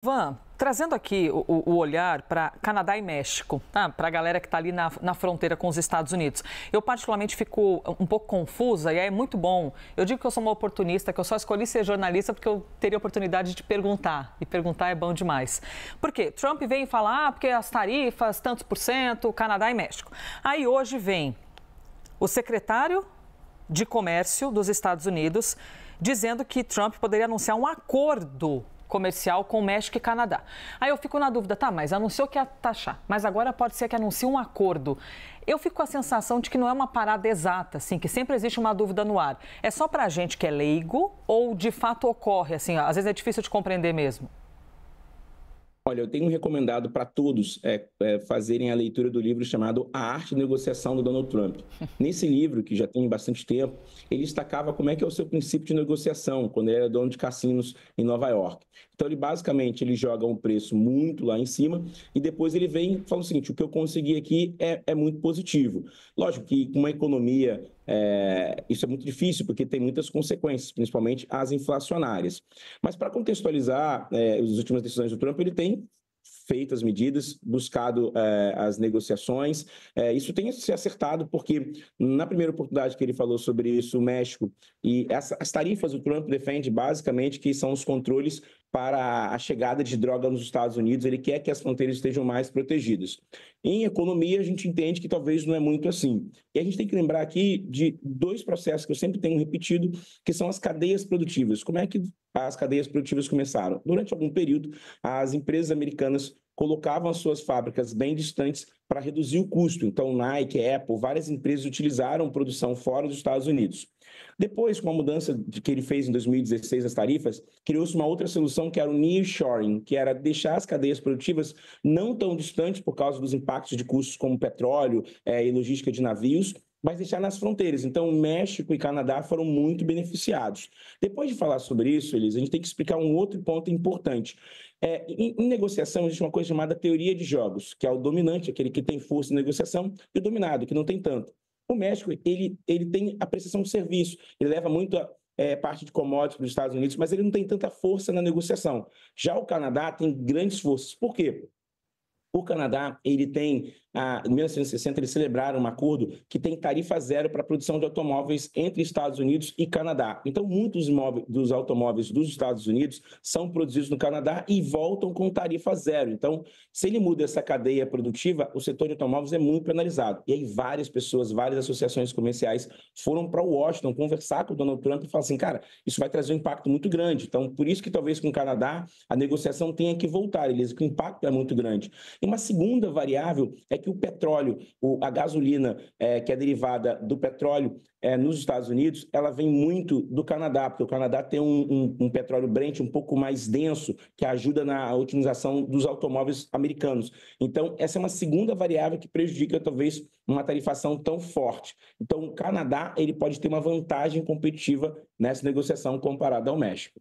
Van, trazendo aqui o olhar para Canadá e México, tá? Para a galera que está ali na fronteira com os Estados Unidos. Eu particularmente fico um pouco confusa e é muito bom. Eu digo que eu sou uma oportunista, que eu só escolhi ser jornalista porque eu teria a oportunidade de perguntar. E perguntar é bom demais. Por quê? Trump vem falar, porque as tarifas, tantos por cento, Canadá e México. Aí hoje vem o secretário de Comércio dos Estados Unidos dizendo que Trump poderia anunciar um acordo comercial com México e Canadá. Aí eu fico na dúvida, tá, mas anunciou que ia taxar, mas agora pode ser que anuncie um acordo. Eu fico com a sensação de que não é uma parada exata, assim, que sempre existe uma dúvida no ar. É só pra gente que é leigo ou de fato ocorre, assim, às vezes é difícil de compreender mesmo? Olha, eu tenho recomendado para todos fazerem a leitura do livro chamado A Arte de Negociação do Donald Trump. Nesse livro, que já tem bastante tempo, ele destacava como é que é o seu princípio de negociação, quando ele era dono de cassinos em Nova York. Então, ele joga um preço muito lá em cima e depois ele vem e fala o seguinte, o que eu consegui aqui é muito positivo. Lógico que com uma economia, isso é muito difícil, porque tem muitas consequências, principalmente as inflacionárias. Mas para contextualizar as últimas decisões do Trump, ele tem feito as medidas, buscado as negociações. Isso tem se acertado, porque na primeira oportunidade que ele falou sobre isso, o México, e as tarifas, o Trump defende basicamente que são os controles para a chegada de droga nos Estados Unidos, ele quer que as fronteiras estejam mais protegidas. Em economia, a gente entende que talvez não é muito assim. E a gente tem que lembrar aqui de dois processos que eu sempre tenho repetido, que são as cadeias produtivas. Como é que as cadeias produtivas começaram? Durante algum período, as empresas americanas colocavam as suas fábricas bem distantes para reduzir o custo. Então, Nike, Apple, várias empresas utilizaram produção fora dos Estados Unidos. Depois, com a mudança que ele fez em 2016 das tarifas, criou-se uma outra solução que era o nearshoring, que era deixar as cadeias produtivas não tão distantes por causa dos impactos de custos como petróleo e logística de navios, mas deixar nas fronteiras. Então, México e Canadá foram muito beneficiados. Depois de falar sobre isso, Elisa, a gente tem que explicar um outro ponto importante. Em negociação, existe uma coisa chamada teoria de jogos, que é o dominante, aquele que tem força em negociação, e o dominado, que não tem tanto. O México, ele tem a prestação de serviço, ele leva muito a parte de commodities dos Estados Unidos, mas ele não tem tanta força na negociação. Já o Canadá tem grandes forças. Por quê? O Canadá, ele tem, em 1960, eles celebraram um acordo que tem tarifa zero para a produção de automóveis entre Estados Unidos e Canadá. Então, muitos dos automóveis dos Estados Unidos são produzidos no Canadá e voltam com tarifa zero. Então, se ele muda essa cadeia produtiva, o setor de automóveis é muito penalizado. E aí, várias pessoas, várias associações comerciais foram para Washington conversar com o Donald Trump e falar assim, cara, isso vai trazer um impacto muito grande. Então, por isso que talvez com o Canadá a negociação tenha que voltar, Elisa, que o impacto é muito grande. E uma segunda variável é que o petróleo, a gasolina, que é derivada do petróleo nos Estados Unidos, ela vem muito do Canadá, porque o Canadá tem um petróleo Brent um pouco mais denso, que ajuda na otimização dos automóveis americanos. Então, essa é uma segunda variável que prejudica, talvez, uma tarifação tão forte. Então, o Canadá ele pode ter uma vantagem competitiva nessa negociação comparada ao México.